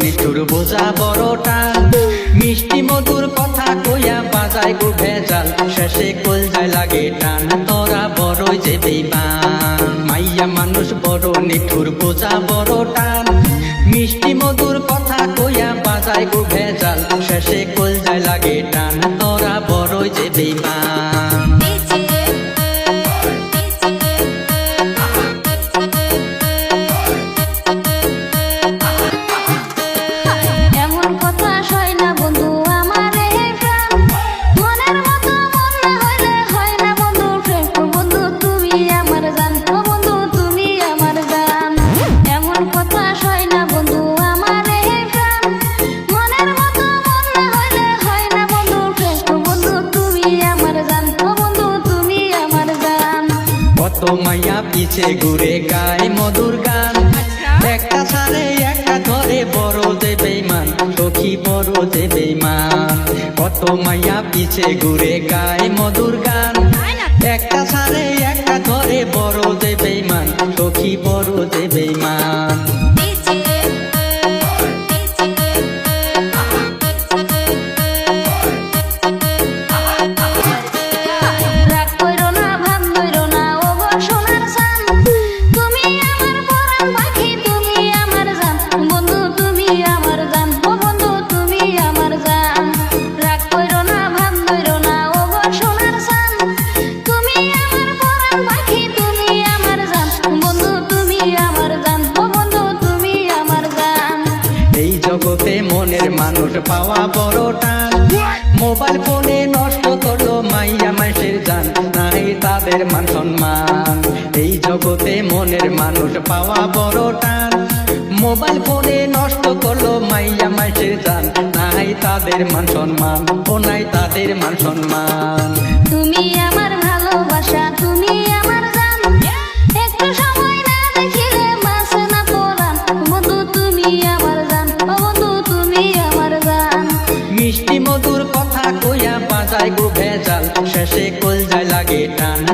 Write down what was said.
নিষ্ঠুর বোঝা বড় টান। মিষ্টি মধুর কথা কইয়া বাজায় গো ভেজাল, শেষে কলজায় লাগে টান। তোরা বড়ই যে বেঈমান, মাইয়া মানুষ বড় নিষ্ঠুর বোঝা বড় টান। মিষ্টি মধুর কথা কইয়া বাজায় গো ভেজাল, শেষে কলজায় লাগে টান। তোরা বড়ই যে বেঈমান। কত মাইয়া পিছে ঘুরে গায় মধুর গান, একটা ছাড়ে একটা ধরে বড় যে বেঈমান, সখী বড় যে বেঈমান। কত মাইয়া পিছে ঘুরে গায় মধুর গান, একটা ছাড়ে একটা ধরে বড় যে বেঈমান, সখী বড় যে বেঈমান। জগতে মনের মানুষ পাওয়া বড় টান, মোবাইল ফোনে নষ্ট করলো মাইয়া মানুষের জান, নাই তাদের মান সম্মান। এই জগতে মনের মানুষ পাওয়া বড় টান, মোবাইল ফোনে নষ্ট করলো মাইয়া মানুষের জান, নাই তাদের মান সম্মান, ও নাই তাদের মান সম্মান। তুমি আমার ভালোবাসা, তুমি আমার জান, একটু সময় না দেখিলে মাসে না পরান, বন্ধু তুমি আমার জান, বন্ধু তুমি আমার জান। মিষ্টি মধুর কথা কইয়া বাজায় গো ভেজাল, শেষে কলজায় লাগে টান।